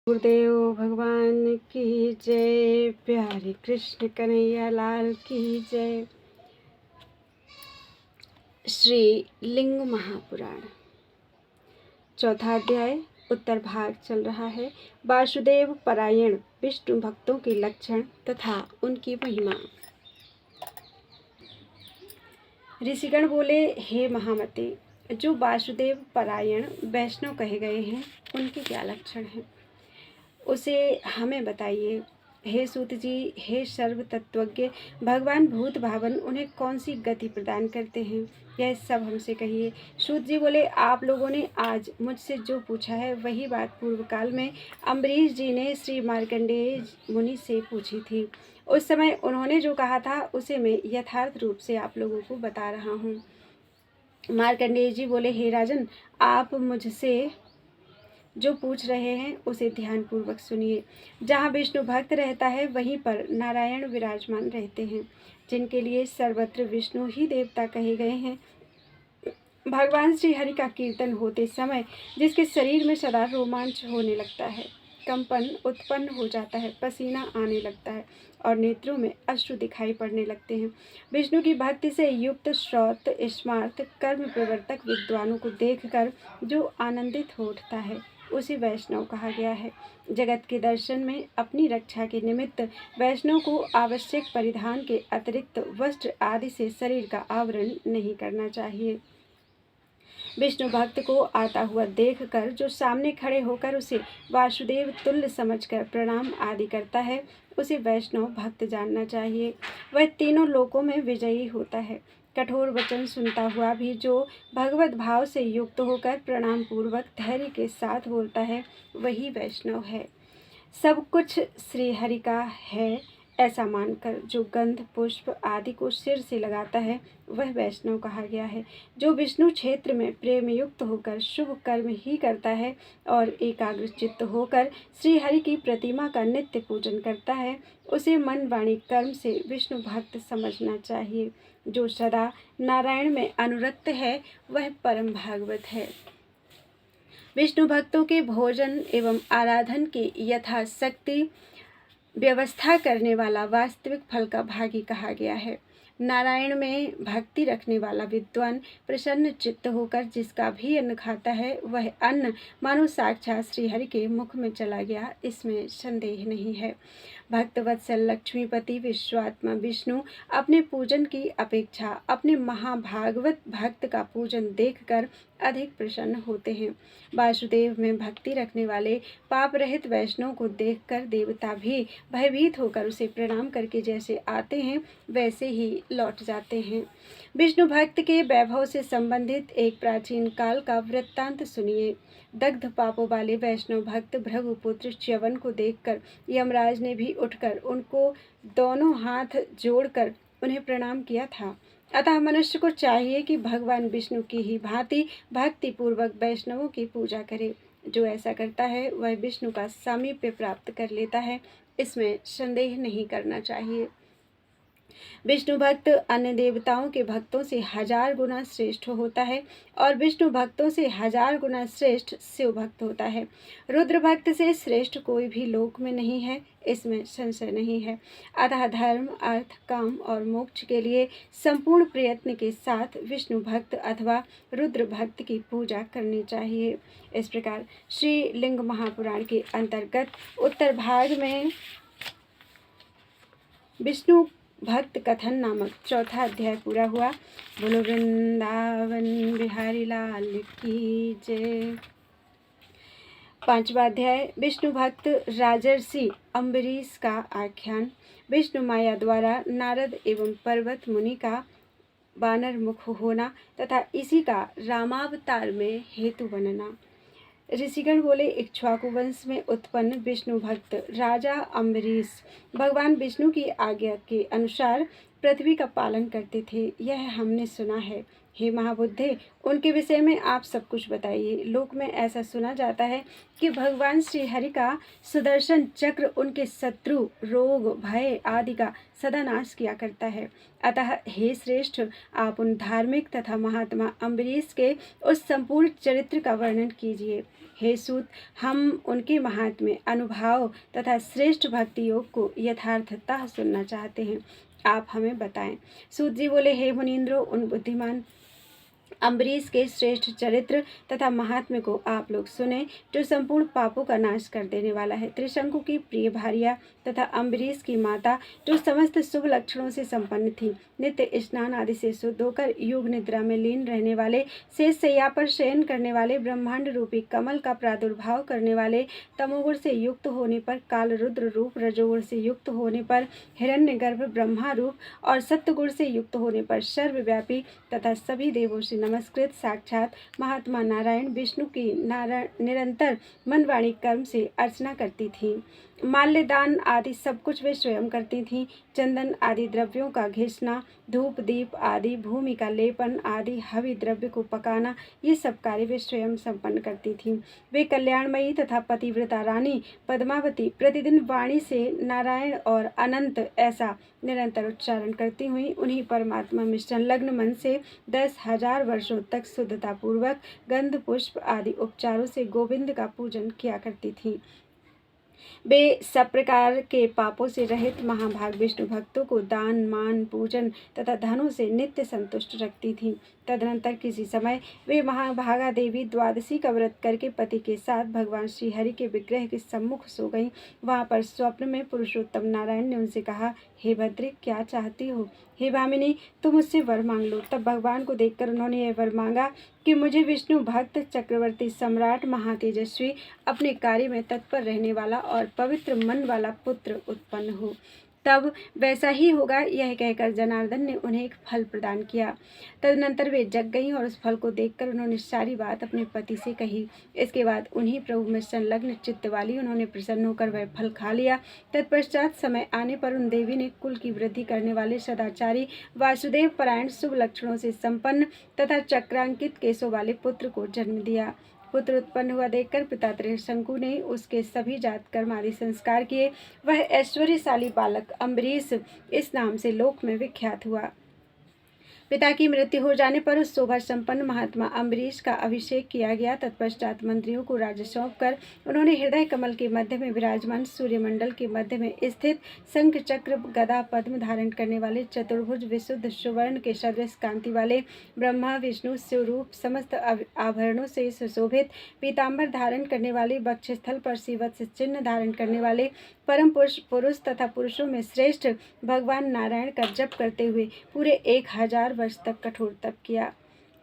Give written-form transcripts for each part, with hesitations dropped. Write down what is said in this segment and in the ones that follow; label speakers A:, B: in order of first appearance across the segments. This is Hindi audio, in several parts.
A: गुरुदेव भगवान की जय। प्यारे कृष्ण कन्हैया लाल की जय। श्री लिंग महापुराण चौथा अध्याय उत्तर भाग चल रहा है। वासुदेव परायण विष्णु भक्तों के लक्षण तथा उनकी महिमा। ऋषिगण बोले, हे महामते, जो वासुदेव परायण वैष्णव कहे गए हैं उनके क्या लक्षण हैं, उसे हमें बताइए। हे सूत जी, हे सर्व तत्वज्ञ भगवान भूत भावन उन्हें कौन सी गति प्रदान करते हैं, यह सब हमसे कहिए। सूत जी बोले, आप लोगों ने आज मुझसे जो पूछा है वही बात पूर्व काल में अम्बरीश जी ने श्री मार्कंडेय मुनि से पूछी थी। उस समय उन्होंने जो कहा था उसे मैं यथार्थ रूप से आप लोगों को बता रहा हूँ। मार्कंडेय जी बोले, हे राजन, आप मुझसे जो पूछ रहे हैं उसे ध्यानपूर्वक सुनिए। जहाँ विष्णु भक्त रहता है वहीं पर नारायण विराजमान रहते हैं, जिनके लिए सर्वत्र विष्णु ही देवता कहे गए हैं। भगवान श्री हरि का कीर्तन होते समय जिसके शरीर में सदा रोमांच होने लगता है, कंपन उत्पन्न हो जाता है, पसीना आने लगता है और नेत्रों में अश्रु दिखाई पड़ने लगते हैं, विष्णु की भक्ति से युक्त श्रौत स्मार्त कर्म प्रवर्तक विद्वानों को देखकर जो आनंदित हो उठता है उसे वैष्णव कहा गया है। जगत के दर्शन में अपनी रक्षा के निमित्त वैष्णव को आवश्यक परिधान के अतिरिक्त वस्त्र आदि से शरीर का आवरण नहीं करना चाहिए। विष्णु भक्त को आता हुआ देखकर जो सामने खड़े होकर उसे वासुदेव तुल्य समझकर प्रणाम आदि करता है उसे वैष्णव भक्त जानना चाहिए। वह तीनों लोकों में विजयी होता है। कठोर वचन सुनता हुआ भी जो भगवत भाव से युक्त होकर प्रणाम पूर्वक धैर्य के साथ बोलता है वही वैष्णव है। सब कुछ श्री हरि का है ऐसा मानकर जो गंध पुष्प आदि को सिर से लगाता है वह वैष्णव कहा गया है। जो विष्णु क्षेत्र में प्रेम युक्त होकर शुभ कर्म ही करता है और एकाग्र चित्त होकर श्री हरि की प्रतिमा का नित्य पूजन करता है उसे मन वाणी कर्म से विष्णु भक्त समझना चाहिए। जो सदा नारायण में अनुरक्त है वह परम भागवत है। विष्णु भक्तों के भोजन एवं आराधन की यथाशक्ति व्यवस्था करने वाला वास्तविक फल का भागी कहा गया है। नारायण में भक्ति रखने वाला विद्वान प्रसन्न चित्त होकर जिसका भी अन्न खाता है वह अन्न मानो साक्षात श्रीहरि के मुख में चला गया, इसमें संदेह नहीं है। भक्तवत्सल लक्ष्मीपति विश्वात्मा विष्णु अपने पूजन की अपेक्षा अपने महाभागवत भक्त का पूजन देखकर अधिक प्रसन्न होते हैं। वासुदेव में भक्ति रखने वाले पाप रहित वैष्णव को देखकर देवता भी भयभीत होकर उसे प्रणाम करके जैसे आते हैं वैसे ही लौट जाते हैं। विष्णु भक्त के वैभव से संबंधित एक प्राचीन काल का वृत्तांत सुनिए। दग्ध पापों वाले वैष्णव भक्त भृगुपुत्र च्यवन को देखकर यमराज ने भी उठकर उनको दोनों हाथ जोड़कर उन्हें प्रणाम किया था। अतः मनुष्य को चाहिए कि भगवान विष्णु की ही भांति भक्ति पूर्वक वैष्णवों की पूजा करे। जो ऐसा करता है वह विष्णु का सामीप्य प्राप्त कर लेता है, इसमें संदेह नहीं करना चाहिए। विष्णु भक्त अन्य देवताओं के भक्तों से 1000 गुना श्रेष्ठ होता है और विष्णु भक्तों से 1000 गुना श्रेष्ठ शिव भक्त होता है। रुद्र भक्त से श्रेष्ठ कोई भी लोक में नहीं है, इसमें संशय नहीं है। अतः धर्म अर्थ काम और मोक्ष के लिए संपूर्ण प्रयत्न के साथ विष्णु भक्त अथवा रुद्र भक्त की पूजा करनी चाहिए। इस प्रकार श्री लिंग महापुराण के अंतर्गत उत्तर भाग में विष्णु भक्त कथन नामक चौथा अध्याय पूरा हुआ। बोलो वृंदावन बिहारी लाल की जय। पांचवा अध्याय विष्णु भक्त राजर्षि अम्बरीश का आख्यान। विष्णु माया द्वारा नारद एवं पर्वत मुनि का वानर मुख होना तथा इसी का रामावतार में हेतु बनना। ऋषिगण बोले, इक्ष्वाकु वंश में उत्पन्न विष्णु भक्त राजा अम्बरीश भगवान विष्णु की आज्ञा के अनुसार पृथ्वी का पालन करते थे, यह हमने सुना है। हे महाबुद्धे, उनके विषय में आप सब कुछ बताइए। लोक में ऐसा सुना जाता है कि भगवान श्री हरि का सुदर्शन चक्र उनके शत्रु, रोग, भय आदि का सदा नाश किया करता है। अतः हे श्रेष्ठ, आप उन धार्मिक तथा महात्मा अम्बरीश के उस संपूर्ण चरित्र का वर्णन कीजिए। हे सूत, हम उनके महात्म्य, अनुभाव तथा श्रेष्ठ भक्ति योग को यथार्थतः सुनना चाहते हैं, आप हमें बताएं। सूत जी बोले, हे मुनीन्द्रो, उन बुद्धिमान अम्बरीश के श्रेष्ठ चरित्र तथा महात्म्य को आप लोग सुने, जो संपूर्ण पापों का नाश कर देने वाला है। त्रिशंकु की प्रिय भार्या तथा अम्बरीश की माता, जो समस्त शुभ लक्षणों से संपन्न थी, नित्य स्नान आदि से शुद्ध होकर युग निद्रा में लीन रहने वाले, शेष शैया पर शयन करने वाले, ब्रह्मांड रूपी कमल का प्रादुर्भाव करने वाले, तमोगुण से युक्त होने पर काल रुद्र रूप, रजोगुण से युक्त होने पर हिरण्यगर्भ ब्रह्मा रूप और सत्वगुण से युक्त होने पर सर्वव्यापी तथा सभी देवों से नमस्कृत साक्षात महात्मा नारायण विष्णु की निरंतर मन वाणी कर्म से अर्चना करती थी। माल्यदान आदि सब कुछ वे स्वयं करती थीं। चंदन आदि द्रव्यों का घिसना, धूप दीप आदि, भूमि का लेपन आदि, हवि द्रव्य को पकाना, ये सब कार्य वे स्वयं संपन्न करती थीं। वे कल्याणमयी तथा पतिव्रता रानी पद्मावती प्रतिदिन वाणी से नारायण और अनंत ऐसा निरंतर उच्चारण करती हुई उन्हीं परमात्मा में संलग्न मन से 10,000 वर्षों तक शुद्धता पूर्वक गंध पुष्प आदि उपचारों से गोविंद का पूजन किया करती थीं। वे सब प्रकार के पापों से रहित महाभाग विष्णु भक्तों को दान, मान, पूजन तथा धनों से नित्य संतुष्ट रखती थीं। तदनंतर किसी समय वे महाभागा देवी द्वादशी का व्रत करके पति के साथ भगवान श्री हरि के विग्रह के सम्मुख सो गईं। वहां पर स्वप्न में पुरुषोत्तम नारायण ने उनसे कहा, हे भद्रे, क्या चाहती हो? हे भामिनी, तुम मुझसे वर मांग लो। तब भगवान को देखकर उन्होंने यह वर मांगा कि मुझे विष्णु भक्त, चक्रवर्ती, सम्राट, महातेजस्वी, अपने कार्य में तत्पर रहने वाला और पवित्र मन वाला पुत्र उत्पन्न हो। तब वैसा ही होगा, यह कहकर जनार्दन ने उन्हें एक फल प्रदान किया। तदनंतर वे जग गईं और उस फल को देखकर उन्होंने सारी बात अपने पति से कही। इसके बाद उन्हीं प्रभु में संलग्न चित्त वाली उन्होंने प्रसन्न होकर वह फल खा लिया। तत्पश्चात समय आने पर उन देवी ने कुल की वृद्धि करने वाले सदाचारी, वासुदेव परायण, शुभ लक्षणों से संपन्न तथा चक्रांकित केशों वाले पुत्र को जन्म दिया। पुत्र उत्पन्न हुआ देखकर पिता त्रिशंकु ने उसके सभी जात कर्म आदि संस्कार किए। वह ऐश्वर्यशाली बालक अम्बरीश इस नाम से लोक में विख्यात हुआ। पिता की मृत्यु हो जाने पर उस शोभा संपन्न महात्मा अम्बरीश का अभिषेक किया गया। तत्पश्चात मंत्रियों को राज्य सौंपकर उन्होंने हृदय कमल के मध्य में विराजमान सूर्यमंडल के मध्य में स्थित शंख चक्र गदा पद्म धारण करने वाले चतुर्भुज विशुद्ध सुवर्ण के सदृश कांति वाले ब्रह्मा विष्णु स्वरूप समस्त आभरणों से सुशोभित पीताम्बर धारण करने वाले, वक्षस्थल पर शिवत्स चिन्ह धारण करने वाले, परम पुरुष तथा पुरुषों में श्रेष्ठ भगवान नारायण का जप करते हुए पूरे 1000 वर्ष तक कठोर तप किया।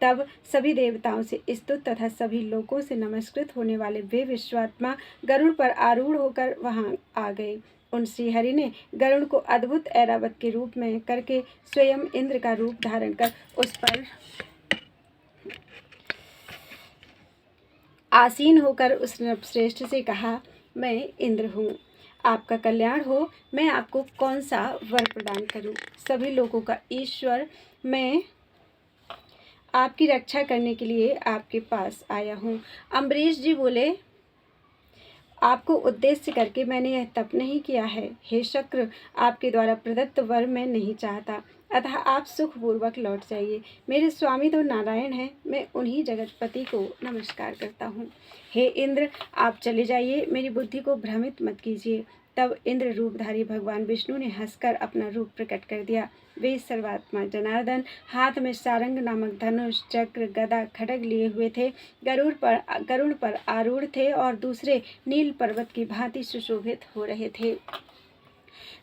A: तब सभी देवताओं से स्तुत तथा सभी लोकों से नमस्कृत होने वाले वे विश्वात्मा गरुड़ पर आरूढ़ होकर वहां आ गए। उन श्रीहरि ने गरुड़ को अद्भुत ऐरावत के रूप में करके स्वयं इंद्र का रूप धारण कर उस पर आसीन होकर उस नरश्रेष्ठ से कहा, मैं इंद्र हूँ, आपका कल्याण हो। मैं आपको कौन सा वर प्रदान करूं? सभी लोगों का ईश्वर, मैं आपकी रक्षा करने के लिए आपके पास आया हूं। अम्बरीश जी बोले, आपको उद्देश्य करके मैंने यह तप नहीं किया है। हे शक्र, आपके द्वारा प्रदत्त वर मैं नहीं चाहता, अतः आप सुखपूर्वक लौट जाइए। मेरे स्वामी तो नारायण हैं, मैं उन्हीं जगतपति को नमस्कार करता हूँ। हे इंद्र, आप चले जाइए, मेरी बुद्धि को भ्रमित मत कीजिए। तब इंद्र रूपधारी भगवान विष्णु ने हंसकर अपना रूप प्रकट कर दिया। वे सर्वात्मा जनार्दन हाथ में सारंग नामक धनुष, चक्र, गदा, खड्ग लिए हुए थे। गरुड़ पर आरूढ़ थे और दूसरे नील पर्वत की भांति सुशोभित हो रहे थे।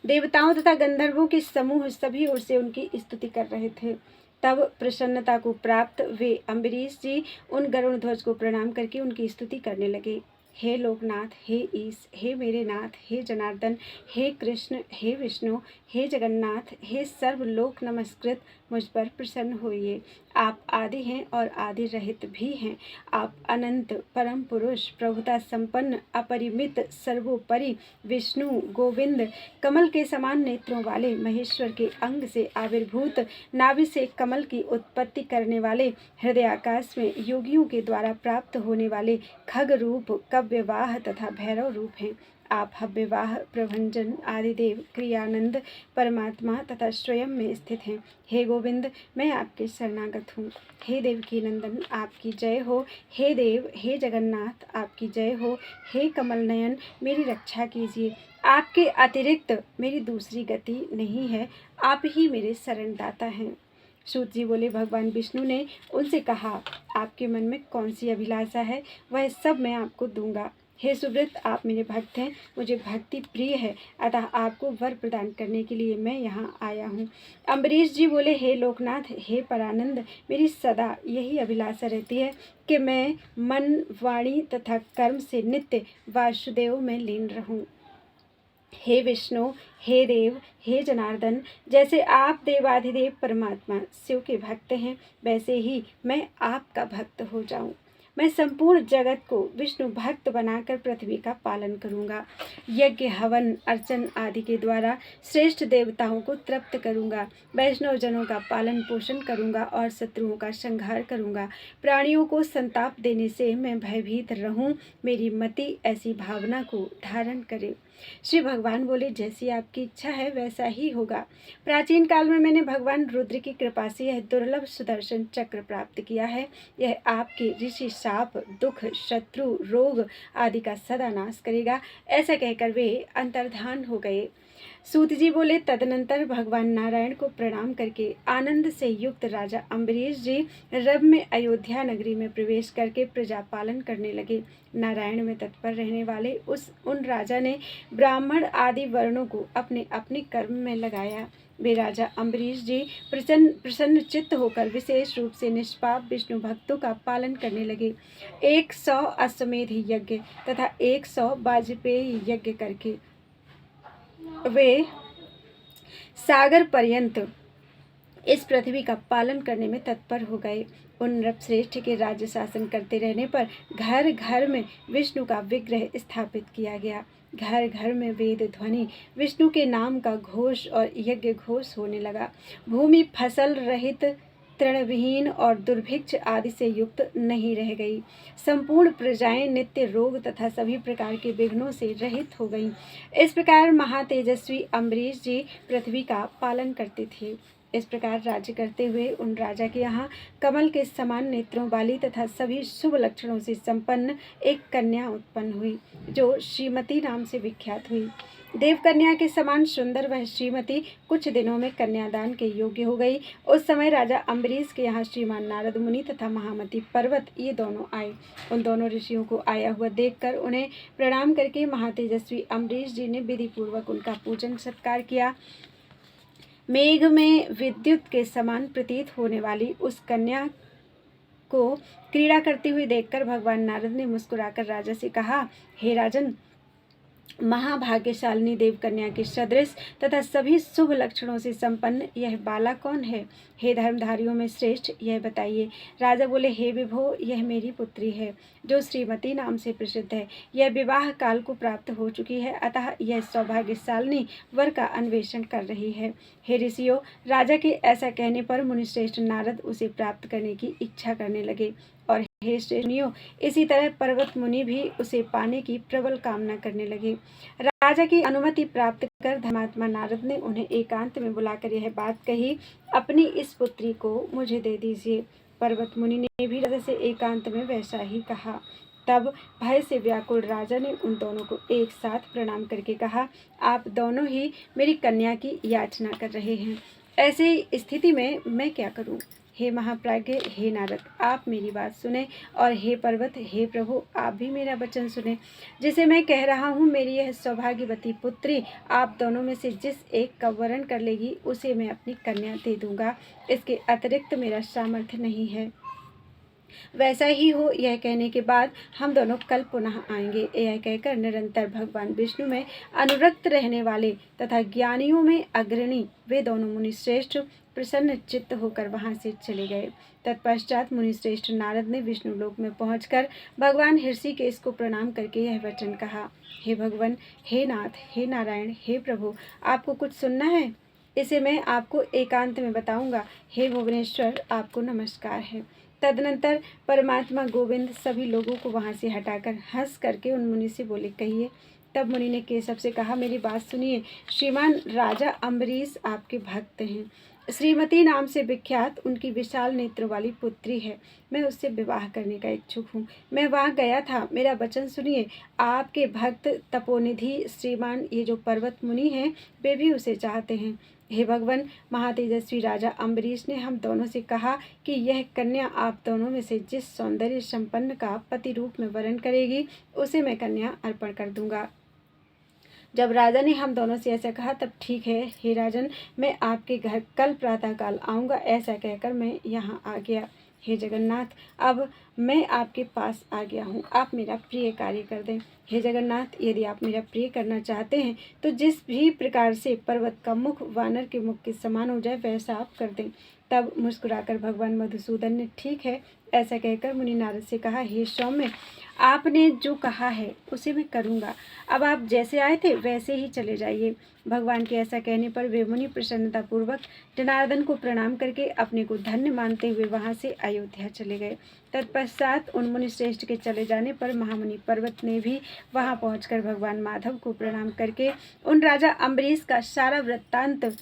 A: देवताओं तथा गंधर्वों के समूह सभी ओर से उनकी स्तुति कर रहे थे। तब प्रसन्नता को प्राप्त वे अम्बरीश जी उन गरुड़ ध्वज को प्रणाम करके उनकी स्तुति करने लगे। हे लोकनाथ, हे ईश, हे मेरे नाथ, हे जनार्दन, हे कृष्ण, हे विष्णु, हे जगन्नाथ, हे सर्वलोक नमस्कृत, मुझ पर प्रसन्न होइए। आप आदि हैं और आदि रहित भी हैं। आप अनंत परम पुरुष, प्रभुता संपन्न, अपरिमित, सर्वोपरि, विष्णु, गोविंद, कमल के समान नेत्रों वाले, महेश्वर के अंग से आविर्भूत, नाभि से कमल की उत्पत्ति करने वाले, हृदयाकाश में योगियों के द्वारा प्राप्त होने वाले खग रूप, कव्यवाह तथा भैरव रूप हैं। आप हव्यवाह, प्रभंजन, आदिदेव, क्रियानंद, परमात्मा तथा स्वयं में स्थित हैं। हे गोविंद, मैं आपके शरणागत हूँ। हे देवकी नंदन, आपकी जय हो। हे देव, हे जगन्नाथ, आपकी जय हो। हे कमल नयन, मेरी रक्षा कीजिए। आपके अतिरिक्त मेरी दूसरी गति नहीं है। आप ही मेरे शरणदाता हैं। सूत जी बोले, भगवान विष्णु ने उनसे कहा, आपके मन में कौन सी अभिलाषा है, वह सब मैं आपको दूंगा। हे सुब्रत, आप मेरे भक्त हैं, मुझे भक्ति प्रिय है, अतः आपको वर प्रदान करने के लिए मैं यहाँ आया हूँ। अम्बरीश जी बोले, हे लोकनाथ, हे परानंद, मेरी सदा यही अभिलाषा रहती है कि मैं मन, वाणी तथा कर्म से नित्य वासुदेव में लीन रहूँ। हे विष्णु, हे देव, हे जनार्दन, जैसे आप देवाधिदेव परमात्मा शिव के भक्त हैं, वैसे ही मैं आपका भक्त हो जाऊं। मैं संपूर्ण जगत को विष्णु भक्त बनाकर पृथ्वी का पालन करूंगा। यज्ञ, हवन, अर्चन आदि के द्वारा श्रेष्ठ देवताओं को तृप्त करूंगा। वैष्णव जनों का पालन पोषण करूंगा और शत्रुओं का संहार करूंगा। प्राणियों को संताप देने से मैं भयभीत रहूं। मेरी मति ऐसी भावना को धारण करे। श्री भगवान बोले, जैसी आपकी इच्छा है वैसा ही होगा। प्राचीन काल में मैंने भगवान रुद्र की कृपा से यह दुर्लभ सुदर्शन चक्र प्राप्त किया है। यह आपके ऋषि शाप, दुख, शत्रु, रोग आदि का सदा नाश करेगा। ऐसा कहकर वे अंतर्धान हो गए। सूत जी बोले, तदनंतर भगवान नारायण को प्रणाम करके आनंद से युक्त राजा अम्बरीश जी रब में अयोध्या नगरी में प्रवेश करके प्रजा पालन करने लगे। नारायण में तत्पर रहने वाले उन राजा ने ब्राह्मण आदि वर्णों को अपने अपने कर्म में लगाया। वे राजा अम्बरीश जी प्रसन्न चित्त होकर विशेष रूप से निष्पाप विष्णु भक्तों का पालन करने लगे। 100 अश्वमेध यज्ञ तथा 100 वाजपेयी यज्ञ करके वे सागर पर्यंत इस पृथ्वी का पालन करने में तत्पर हो गए। उन नृपश्रेष्ठ के राज्य शासन करते रहने पर घर घर में विष्णु का विग्रह स्थापित किया गया। घर घर में वेद ध्वनि, विष्णु के नाम का घोष और यज्ञ घोष होने लगा। भूमि फसल रहित, तृणविहीन और दुर्भिक्ष आदि से युक्त नहीं रह गई। संपूर्ण प्रजाएं नित्य रोग तथा सभी प्रकार के विघ्नों से रहित हो गईं। इस प्रकार महातेजस्वी अम्बरीश जी पृथ्वी का पालन करते थे। इस प्रकार राज्य करते हुए उन राजा के यहाँ कमल के समान नेत्रों वाली तथा सभी शुभ लक्षणों से संपन्न एक कन्या उत्पन्न हुई, जो श्रीमती नाम से विख्यात हुई। देवकन्या के समान सुंदर वह श्रीमती कुछ दिनों में कन्यादान के योग्य हो गई। उस समय राजा अम्बरीश के यहाँ श्रीमान नारद मुनि तथा महामती पर्वत ये दोनों आए। उन दोनों ऋषियों को आया हुआ देखकर उन्हें प्रणाम करके महातेजस्वी अम्बरीश जी ने विधि पूर्वक उनका पूजन सत्कार किया। मेघ में विद्युत के समान प्रतीत होने वाली उस कन्या को क्रीड़ा करती हुई देखकर भगवान नारद ने मुस्कुराकर राजा से कहा, हे राजन, महाभाग्यशालिनी देवकन्या के सदृश तथा सभी शुभ लक्षणों से संपन्न यह बाला कौन है? हे धर्मधारियों में श्रेष्ठ, यह बताइए। राजा बोले, हे विभो, यह मेरी पुत्री है, जो श्रीमती नाम से प्रसिद्ध है। यह विवाह काल को प्राप्त हो चुकी है, अतः यह सौभाग्यशालिनी वर का अन्वेषण कर रही है। हे ऋषियों, राजा के ऐसा कहने पर मुनिश्रेष्ठ नारद उसे प्राप्त करने की इच्छा करने लगे और हे श्रेष्ठियों, इसी तरह पर्वत मुनि भी उसे पाने की प्रबल कामना करने लगे। राजा की अनुमति प्राप्त कर धर्मात्मा नारद ने उन्हें एकांत में बुलाकर यह बात कही, अपनी इस पुत्री को मुझे दे दीजिए। पर्वत मुनि ने भी राजा से एकांत में वैसा ही कहा। तब भय से व्याकुल राजा ने उन दोनों को एक साथ प्रणाम करके कहा, आप दोनों ही मेरी कन्या की याचना कर रहे हैं, ऐसी स्थिति में मैं क्या करूं? हे महाप्राज्ञ, हे नारद, आप मेरी बात सुने, और हे पर्वत, हे प्रभु, आप भी मेरा वचन सुने। जिसे मैं कह रहा हूँ, मेरी यह सौभाग्यवती पुत्री आप दोनों में से जिस एक का वरण कर लेगी, उसे मैं अपनी कन्या दे दूंगा। इसके अतिरिक्त मेरा सामर्थ्य नहीं है। वैसा ही हो। यह कहने के बाद हम दोनों कल पुनः आएंगे। यह कहकर निरंतर भगवान विष्णु में अनुरक्त रहने वाले तथा ज्ञानियों में अग्रणी वे दोनों मुनि श्रेष्ठ प्रसन्न चित्त होकर वहां से चले गए। तत्पश्चात मुनिश्रेष्ठ नारद ने विष्णु लोक में पहुंचकर भगवान ऋषिकेश को प्रणाम करके यह वचन कहा, हे भगवान, हे नाथ, हे नारायण, हे प्रभु, आपको कुछ सुनना है? इसे मैं आपको एकांत में बताऊंगा। हे भुवनेश्वर, आपको नमस्कार है। तदनंतर परमात्मा गोविंद सभी लोगों को वहां से हटाकर हंस करके उन मुनि से बोले, कहिए। तब मुनि ने केशव से कहा, मेरी बात सुनिए। श्रीमान राजा अम्बरीश आपके भक्त हैं। श्रीमती नाम से विख्यात उनकी विशाल नेत्र वाली पुत्री है। मैं उससे विवाह करने का इच्छुक हूँ। मैं वहाँ गया था। मेरा वचन सुनिए। आपके भक्त तपोनिधि श्रीमान ये जो पर्वत मुनि हैं, वे भी उसे चाहते हैं। हे भगवान, महातेजस्वी राजा अम्बरीश ने हम दोनों से कहा कि यह कन्या आप दोनों में से जिस सौंदर्य संपन्न का पति रूप में वरण करेगी, उसे मैं कन्या अर्पण कर दूंगा। जब राजा ने हम दोनों से ऐसा कहा तब ठीक है हे राजन, मैं आपके घर कल प्रातःकाल आऊँगा। ऐसा कहकर मैं यहाँ आ गया। हे जगन्नाथ, अब मैं आपके पास आ गया हूँ। आप मेरा प्रिय कार्य कर दें। हे जगन्नाथ, यदि आप मेरा प्रिय करना चाहते हैं तो जिस भी प्रकार से पर्वत का मुख वानर के मुख के समान हो जाए वैसा आप कर दें। तब मुस्कुराकर भगवान मधुसूदन ने ठीक है ऐसा कहकर मुनि नारद से कहा, हे सौम्य, आपने जो कहा है उसे मैं करूँगा। अब आप जैसे आए थे वैसे ही चले जाइए। भगवान के ऐसा कहने पर वे मुनि प्रसन्नतापूर्वक जनार्दन को प्रणाम करके अपने को धन्य मानते हुए वहां से अयोध्या चले गए। तत्पश्चात उन मुनि श्रेष्ठ के चले जाने पर महामुनि पर्वत ने भी वहां पहुंचकर भगवान माधव को प्रणाम करके उन राजा अम्बरीश का सारा वृत्तांत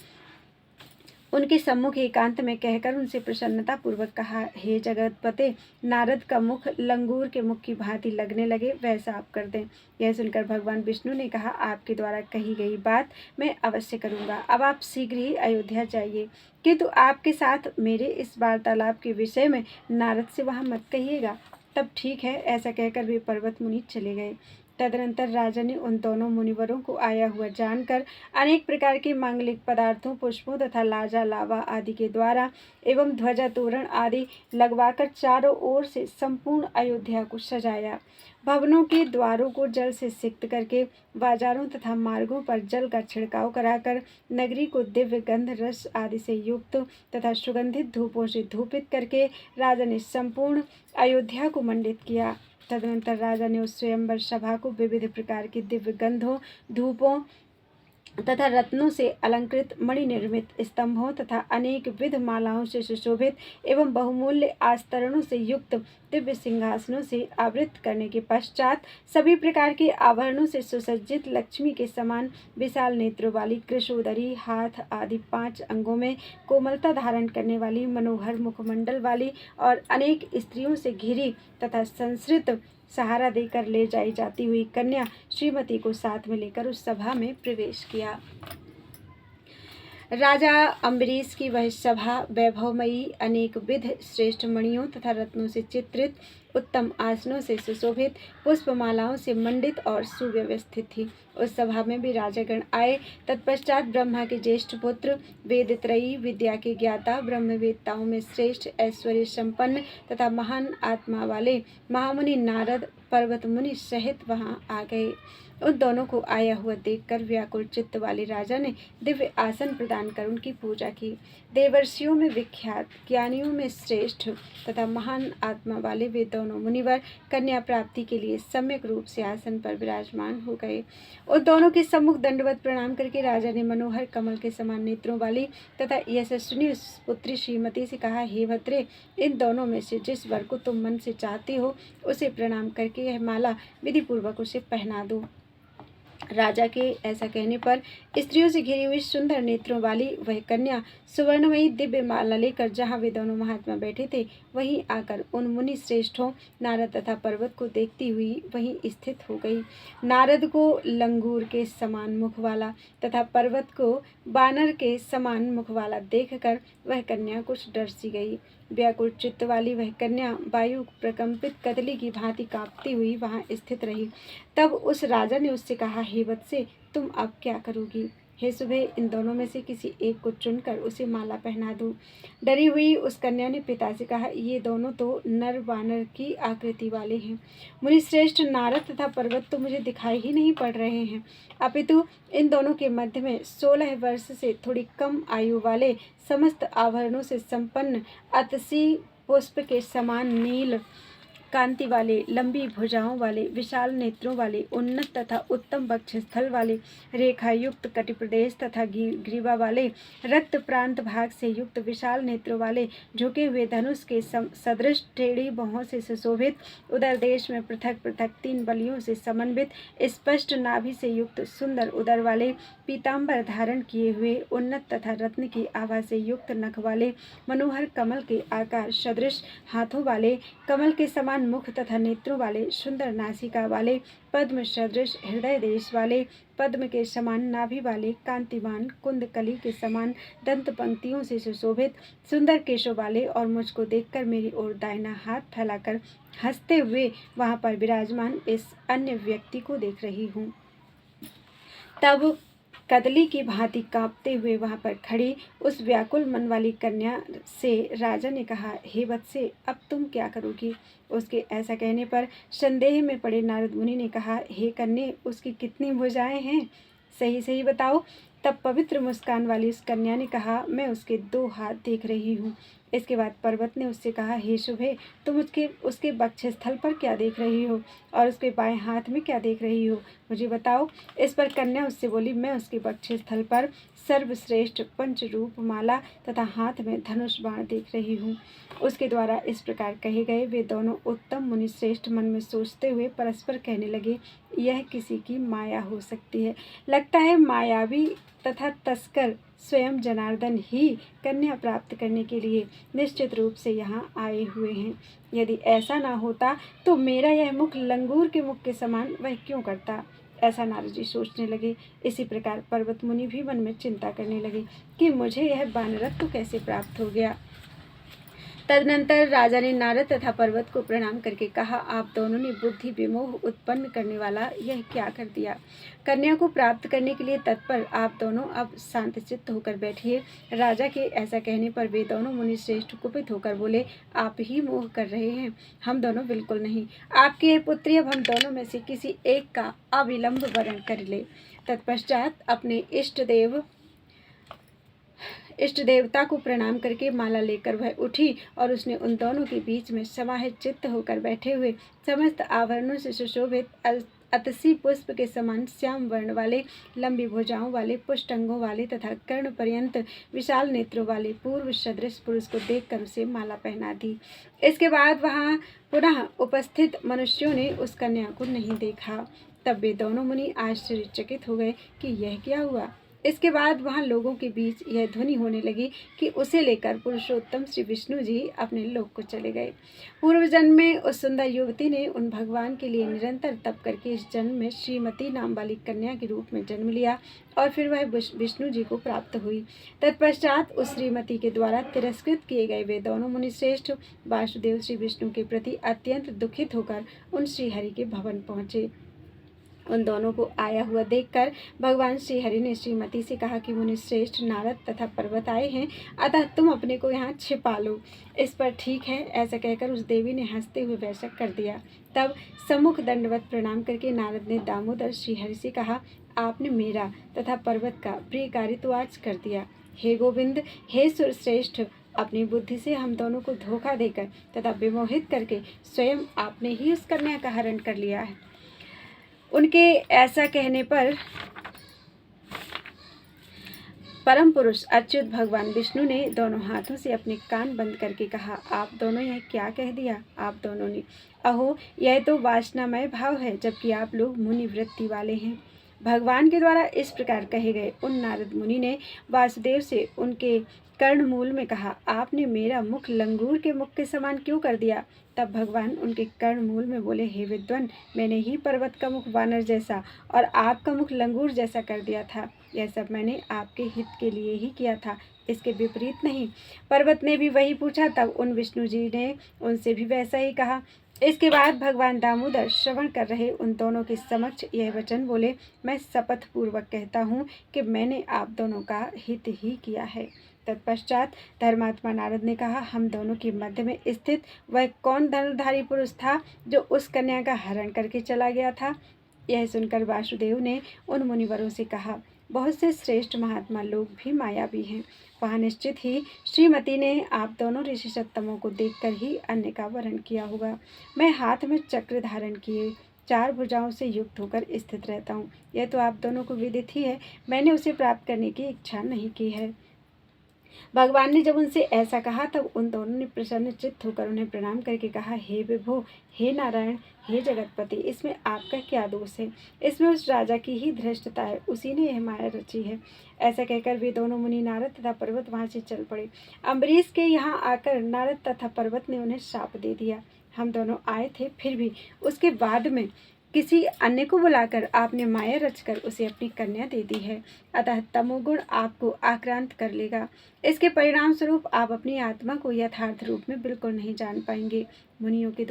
A: उनके सम्मुख एकांत में कहकर उनसे प्रसन्नता पूर्वक कहा, हे जगतपते, नारद का मुख लंगूर के मुख की भांति लगने लगे वैसा आप कर दें। यह सुनकर भगवान विष्णु ने कहा, आपके द्वारा कही गई बात मैं अवश्य करूँगा। अब आप शीघ्र ही अयोध्या जाइए, किंतु आपके साथ मेरे इस वार्तालाप के विषय में नारद से वहाँ मत कहिएगा। तब ठीक है ऐसा कहकर वे पर्वत मुनि चले गए। तदनंतर राजा ने उन दोनों मुनिवरों को आया हुआ जानकर अनेक प्रकार के मांगलिक पदार्थों, पुष्पों तथा लाजा लावा आदि के द्वारा एवं ध्वजा तोरण आदि लगवाकर चारों ओर से संपूर्ण अयोध्या को सजाया। भवनों के द्वारों को जल से सिक्त करके बाजारों तथा मार्गों पर जल का छिड़काव कराकर नगरी को दिव्य गंध रस आदि से युक्त तथा सुगंधित धूपों से धूपित करके राजा ने संपूर्ण अयोध्या को मंडित किया। तदनंतर राजा ने उस स्वयंवर सभा को विविध प्रकार के दिव्य गंधों, धूपों तथा रत्नों से अलंकृत मणि निर्मित स्तंभों तथा अनेक विध मालाओं से सुशोभित एवं बहुमूल्य आस्तरणों से युक्त दिव्य सिंहासनों से आवृत करने के पश्चात सभी प्रकार के आभरणों से सुसज्जित लक्ष्मी के समान विशाल नेत्रों वाली, कृशोदरी, हाथ आदि 5 अंगों में कोमलता धारण करने वाली, मनोहर मुखमंडल वाली और अनेक स्त्रियों से घिरी तथा संस्कृत सहारा देकर ले जाई जाती हुई कन्या श्रीमती को साथ में लेकर उस सभा में प्रवेश किया। राजा अम्बरीश की वह सभा वैभवमयी, अनेक विध श्रेष्ठ मणियों तथा रत्नों से चित्रित, उत्तम आसनों से सुशोभित, पुष्पमालाओं से मंडित और सुव्यवस्थित थी। उस सभा में भी राजागण आए। तत्पश्चात ब्रह्मा के ज्येष्ठ पुत्र, वेदत्रयी, विद्या के ज्ञाता, ब्रह्मवेत्ताओं में श्रेष्ठ, ऐश्वर्य संपन्न तथा महान आत्मा वाले महामुनि नारद पर्वत मुनि सहित वहां आ गए। उन दोनों को आया हुआ देखकर व्याकुल चित्त वाले राजा ने दिव्य आसन प्रदान कर उनकी पूजा की। देवर्षियों में विख्यात, ज्ञानियों में श्रेष्ठ तथा महान आत्मा वाले वे दोनों मुनिवर कन्या प्राप्ति के लिए सम्यक रूप से आसन पर विराजमान हो गए। उन दोनों के सम्मुख दंडवत प्रणाम करके राजा ने मनोहर कमल के समान नेत्रों वाली तथा यशस्विनी पुत्री श्रीमती से कहा, हे भद्रे, इन दोनों में से जिस वर को तुम मन से चाहती हो उसे प्रणाम करके यह माला विधि पूर्वक उसे पहना दो। राजा के ऐसा कहने पर स्त्रियों से घिरी हुई सुंदर नेत्रों वाली वह कन्या सुवर्णमयी दिव्य माला लेकर जहाँ वे दोनों महात्मा बैठे थे वहीं आकर उन मुनि श्रेष्ठों नारद तथा पर्वत को देखती हुई वहीं स्थित हो गई। नारद को लंगूर के समान मुख वाला तथा पर्वत को बानर के समान मुख वाला देखकर वह कन्या कुछ डर सी गई। व्याकुल चित्त वाली वह कन्या वायु प्रकंपित कदली की भांति कांपती हुई वहां स्थित रही। तब उस राजा ने उससे कहा, हे वत्से, तुम अब क्या करोगी? हे सुबह इन दोनों में से किसी एक को चुनकर उसे माला पहना दूं। डरी हुई उस कन्या ने पिता से कहा, ये दोनों तो नर वानर की आकृति वाले हैं। मुनिश्रेष्ठ नारद तथा पर्वत तो मुझे दिखाई ही नहीं पड़ रहे हैं, अपितु इन दोनों के मध्य में 16 वर्ष से थोड़ी कम आयु वाले, समस्त आभरणों से संपन्न, अतसी पुष्प के समान नील कांति वाले, लंबी भुजाओं वाले, विशाल नेत्रों वाले, उन्नत तथा उत्तम वक्षस्थल वाले, रेखायुक्त कटिप्रदेश तथा ग्रीवा वाले, रक्त प्रांत भाग से युक्त विशाल नेत्रों वाले, झुके हुए धनुष के सदृश टेढ़ी बाहों से सुशोभित, उदर देश में पृथक पृथक 3 बलियों से समन्वित, स्पष्ट नाभि से युक्त सुंदर उदर वाले, पीताम्बर धारण किए हुए, उन्नत तथा रत्न की आभा से युक्त नख वाले, मनोहर कमल के आकार सदृश हाथों वाले, कमल के समान मुख तथा नेत्रों वाले, सुंदर नासिका वाले, पद्म सदृश हृदय देश वाले, पद्म के समान नाभि वाले, कांतिमान कुंदकली के समान दंत पंक्तियों से सुशोभित, सुंदर केशों वाले, और मुझको देखकर मेरी ओर दाहिना हाथ फैलाकर हंसते हुए वहां पर विराजमान इस अन्य व्यक्ति को देख रही हूँ। तब कदली की भांति कांपते हुए वहां पर खड़ी उस व्याकुल मन वाली कन्या से राजा ने कहा, हे वत्से, अब तुम क्या करोगी? उसके ऐसा कहने पर संदेह में पड़े नारद मुनि ने कहा, हे कन्ये, उसकी कितनी भुजाएं हैं? सही सही बताओ। तब पवित्र मुस्कान वाली उस कन्या ने कहा, मैं उसके 2 हाथ देख रही हूँ। इसके बाद पर्वत ने उससे कहा, हे शुभे, तुम उसके वक्षस्थल पर क्या देख रही हो और उसके बाएं हाथ में क्या देख रही हो, मुझे बताओ। इस पर कन्या उससे बोली, मैं उसके वक्षस्थल पर सर्वश्रेष्ठ पंचरूप माला तथा हाथ में धनुष बाण देख रही हूँ। उसके द्वारा इस प्रकार कहे गए वे दोनों उत्तम मुनि श्रेष्ठ मन में सोचते हुए परस्पर कहने लगे, यह किसी की माया हो सकती है। लगता है मायावी तथा तस्कर स्वयं जनार्दन ही कन्या प्राप्त करने के लिए निश्चित रूप से यहाँ आए हुए हैं। यदि ऐसा ना होता तो मेरा यह मुख लंगूर के मुख के समान वह क्यों करता? ऐसा नारद जी सोचने लगे। इसी प्रकार पर्वत मुनि भी मन में चिंता करने लगे कि मुझे यह वानरत्व कैसे प्राप्त हो गया। तदनंतर राजा ने नारद तथा पर्वत को प्रणाम करके कहा, आप दोनों ने बुद्धि विमोह उत्पन्न करने वाला यह क्या कर दिया? कन्या को प्राप्त करने के लिए तत्पर आप दोनों अब शांतचित्त होकर बैठिए। राजा के ऐसा कहने पर वे दोनों मुनि श्रेष्ठ कुपित होकर बोले, आप ही मोह कर रहे हैं, हम दोनों बिल्कुल नहीं। आपकी पुत्री अब हम दोनों में से किसी एक का अविलंब वरण कर ले। तत्पश्चात अपने इष्ट देवता को प्रणाम करके माला लेकर वह उठी और उसने उन दोनों के बीच में समाहित चित्त होकर बैठे हुए समस्त आभरणों से सुशोभित अतसी पुष्प के समान श्याम वर्ण वाले, लंबी भुजाओं वाले, पुष्टंगों वाले तथा कर्ण पर्यंत विशाल नेत्रों वाले पूर्व सदृश पुरुष को देखकर उसे माला पहना दी। इसके बाद वहां पुनः उपस्थित मनुष्यों ने उस कन्या को नहीं देखा। तब वे दोनों मुनि आश्चर्यचकित हो गए कि यह क्या हुआ। इसके बाद वहां लोगों के बीच यह ध्वनि होने लगी कि उसे लेकर पुरुषोत्तम श्री विष्णु जी अपने लोक को चले गए। पूर्व जन्म में उस सुंदर युवती ने उन भगवान के लिए निरंतर तप करके इस जन्म में श्रीमती नाम वाली कन्या के रूप में जन्म लिया और फिर वह विष्णु जी को प्राप्त हुई। तत्पश्चात उस श्रीमती के द्वारा तिरस्कृत किए गए वे दोनों मुनिश्रेष्ठ वासुदेव श्री विष्णु के प्रति अत्यंत दुखित होकर उन श्रीहरि के भवन पहुँचे। उन दोनों को आया हुआ देखकर भगवान श्रीहरि ने श्रीमती से कहा कि मुनिश्रेष्ठ नारद तथा पर्वत आए हैं, अतः तुम अपने को यहाँ छिपा लो। इस पर ठीक है, ऐसा कहकर उस देवी ने हंसते हुए वैसा कर दिया। तब सम्मुख दंडवत प्रणाम करके नारद ने दामोदर श्रीहरि से कहा, आपने मेरा तथा पर्वत का प्रिय कार्य तो आज कर दिया। हे गोविंद, हे सुरश्रेष्ठ, अपनी बुद्धि से हम दोनों को धोखा देकर तथा विमोहित करके स्वयं आपने ही उस कन्या का हरण कर लिया है। उनके ऐसा कहने पर परम पुरुष अच्युत भगवान विष्णु ने दोनों हाथों से अपने कान बंद करके कहा, आप दोनों यह क्या कह दिया? आप दोनों ने, अहो, यह तो वासनामय भाव है, जबकि आप लोग मुनि वृत्ति वाले हैं। भगवान के द्वारा इस प्रकार कहे गए उन नारद मुनि ने वासुदेव से उनके कर्णमूल में कहा, आपने मेरा मुख लंगूर के मुख के समान क्यों कर दिया? तब भगवान उनके कर्णमूल में बोले, हे विद्वान, मैंने ही पर्वत का मुख वानर जैसा और आपका मुख लंगूर जैसा कर दिया था। यह सब मैंने आपके हित के लिए ही किया था, इसके विपरीत नहीं। पर्वत ने भी वही पूछा। तब उन विष्णु जी ने उनसे भी वैसा ही कहा। इसके बाद भगवान दामोदर श्रवण कर रहे उन दोनों के समक्ष यह वचन बोले, मैं शपथ पूर्वक कहता हूँ कि मैंने आप दोनों का हित ही किया है। तत्पश्चात धर्मात्मा नारद ने कहा, हम दोनों के मध्य में स्थित वह कौन धनुर्धारी पुरुष था जो उस कन्या का हरण करके चला गया था? यह सुनकर वासुदेव ने उन मुनिवरों से कहा, बहुत से श्रेष्ठ महात्मा लोग भी मायावी हैं। वहाँ निश्चित ही श्रीमती ने आप दोनों ऋषि सत्तमों को देखकर ही अन्य का वरण किया होगा। मैं हाथ में चक्र धारण किए 4 भुजाओं से युक्त होकर स्थित रहता हूँ। यह तो आप दोनों को विदित ही है। मैंने उसे प्राप्त करने की इच्छा नहीं की है। भगवान ने जब उनसे ऐसा कहा तब उन दोनों ने प्रसन्न चित्त होकर उन्हें प्रणाम करके कहा, हे विभो, हे नारायण, हे जगतपति, इसमें आपका क्या दोष है? इसमें उस राजा की ही धृष्टता है, उसी ने यह माया रची है। ऐसा कहकर वे दोनों मुनि नारद तथा पर्वत वहां से चल पड़े। अम्बरीश के यहाँ आकर नारद तथा पर्वत ने उन्हें शाप दे दिया। हम दोनों आए थे, फिर भी उसके बाद में किसी अन्य को बुलाकर आपने माया रचकर उसे अपनी कन्या दे दी है। अतः तमोगुण आपको आक्रांत कर लेगा। इसके परिणाम स्वरूप आप अपनी आत्मा को यथार्थ रूप में बिल्कुल नहीं जान पाएंगे। मुनियों के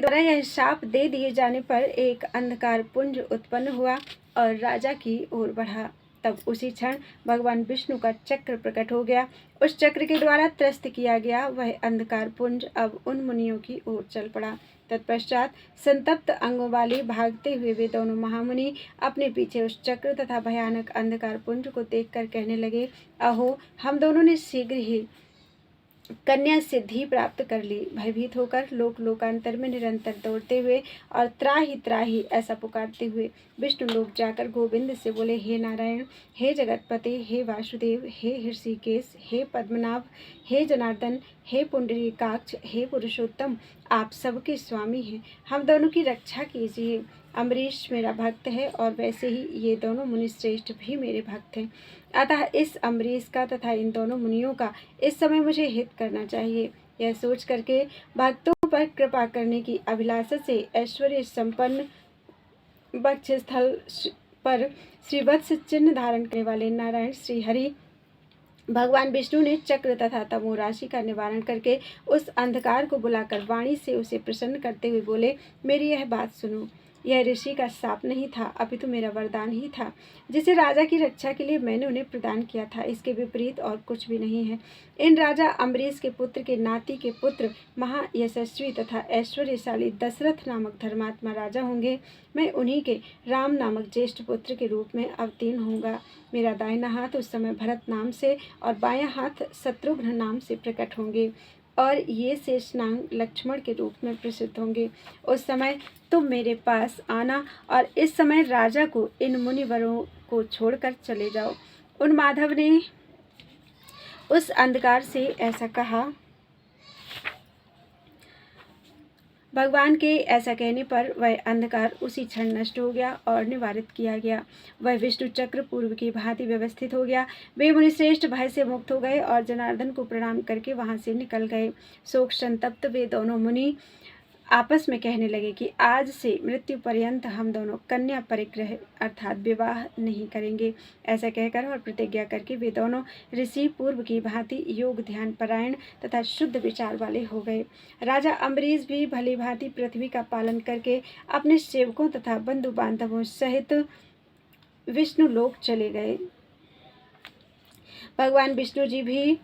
A: द्वारा यह शाप दे दिए जाने पर एक अंधकार पुंज उत्पन्न हुआ और राजा की ओर बढ़ा। तब उसी क्षण भगवान विष्णु का चक्र प्रकट हो गया। उस चक्र के द्वारा त्रस्त किया गया वह अंधकार पुंज अब उन मुनियों की ओर चल पड़ा। तत्पश्चात संतप्त अंगों वाले भागते हुए वे दोनों महामुनि अपने पीछे उस चक्र तथा भयानक अंधकार पुंज को देखकर कहने लगे, अहो, हम दोनों ने शीघ्र ही कन्या सिद्धि प्राप्त कर ली। भयभीत होकर लोकांतर में निरंतर दौड़ते हुए और त्राही ऐसा पुकारते हुए विष्णु लोक जाकर गोविंद से बोले, हे नारायण, हे जगतपति, हे वासुदेव, हे ऋषिकेश, हे पद्मनाभ, हे जनार्दन, हे पुंडरीकाक्ष, हे पुरुषोत्तम, आप सबके स्वामी हैं, हम दोनों की रक्षा कीजिए। अम्बरीश मेरा भक्त है और वैसे ही ये दोनों मुनिश्रेष्ठ भी मेरे भक्त हैं। अतः इस अम्बरीश का तथा इन दोनों मुनियों का इस समय मुझे हित करना चाहिए। यह सोच करके भक्तों पर कृपा करने की अभिलाषा से ऐश्वर्य संपन्न वक्षस्थल पर श्रीवत्स चिन्ह धारण करने वाले नारायण श्री हरि भगवान विष्णु ने चक्र तथा तमो राशि का निवारण करके उस अंधकार को बुलाकर वाणी से उसे प्रसन्न करते हुए बोले, मेरी यह बात सुनो। यह ऋषि का शाप नहीं था, अपितु मेरा वरदान ही था, जिसे राजा की रक्षा के लिए मैंने उन्हें प्रदान किया था। इसके विपरीत और कुछ भी नहीं है। इन राजा अम्बरीश के पुत्र के नाती के पुत्र महायशस्वी तथा ऐश्वर्यशाली दशरथ नामक धर्मात्मा राजा होंगे। मैं उन्हीं के राम नामक ज्येष्ठ पुत्र के रूप में अवतीर्ण होऊंगा। मेरा दाहिना हाथ उस समय भरत नाम से और बायां हाथ शत्रुघ्न नाम से प्रकट होंगे और ये शेषनाग लक्ष्मण के रूप में प्रसिद्ध होंगे। उस समय तुम मेरे पास आना और इस समय राजा को इन मुनिवरों को छोड़कर चले जाओ। उन माधव ने उस अंधकार से ऐसा कहा। भगवान के ऐसा कहने पर वह अंधकार उसी क्षण नष्ट हो गया और निवारित किया गया। वह विष्णु चक्र पूर्व की भांति व्यवस्थित हो गया। वे मुनिश्रेष्ठ भय से मुक्त हो गए और जनार्दन को प्रणाम करके वहां से निकल गए। शोक संतप्त वे दोनों मुनि आपस में कहने लगे कि आज से मृत्यु पर्यंत हम दोनों कन्या परिग्रह अर्थात विवाह नहीं करेंगे। ऐसा कहकर और प्रतिज्ञा करके वे दोनों ऋषि पूर्व की भांति योग ध्यान परायण तथा शुद्ध विचार वाले हो गए। राजा अम्बरीश भी भली भांति पृथ्वी का पालन करके अपने सेवकों तथा बंधु बांधवों सहित विष्णु लोक चले गए। भगवान विष्णु जी भी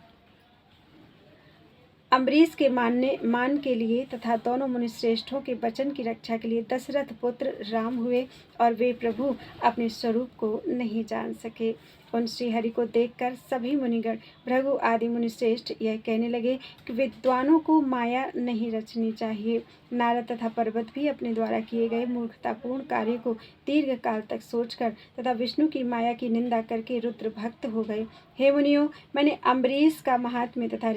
A: अम्बरीश के मान के लिए तथा दोनों मुनिश्रेष्ठों के वचन की रक्षा के लिए दशरथ पुत्र राम हुए और वे प्रभु अपने स्वरूप को नहीं जान सके। उन श्रीहरि को देखकर सभी मुनिगण भृगु आदि मुनिश्रेष्ठ यह कहने लगे कि विद्वानों को माया नहीं रचनी चाहिए। नारद तथा पर्वत भी अपने द्वारा किए गए मूर्खतापूर्ण कार्य को दीर्घ काल तक सोचकर तथा विष्णु की माया की निंदा करके रुद्र भक्त हो गए। हे मुनियों, मैंने अम्बरीश का महात्म्य तथा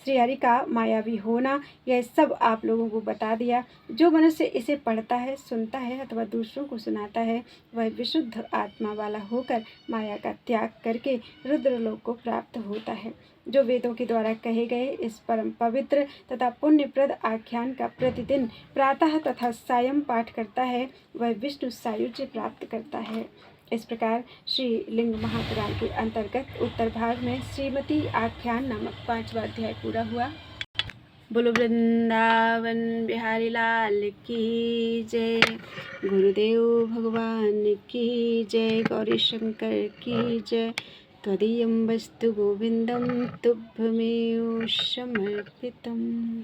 A: श्रीहरि का मायावी होना यह सब आप लोगों को बता दिया। जो मनुष्य इसे पढ़ता है, सुनता है अथवा दूसरों को सुनाता है, वह विशुद्ध आत्मा वाला होकर माया का त्याग करके रुद्रलोक को प्राप्त होता है। जो वेदों के द्वारा कहे गए इस परम पवित्र तथा पुण्यप्रद आख्यान का प्रतिदिन प्रातः तथा सायं पाठ करता है, वह विष्णु सायुज्य प्राप्त करता है। इस प्रकार श्री लिंग महापुराण के अंतर्गत उत्तर भाग में श्रीमती आख्यान नामक 5वां अध्याय पूरा हुआ। बोलो वृंदावन बिहारी लाल की जय, गुरुदेव भगवान की जय, गौरी शंकर की जय। त्वदीयं वस्तु गोविंदं तुभ्यमेव समर्पितम्।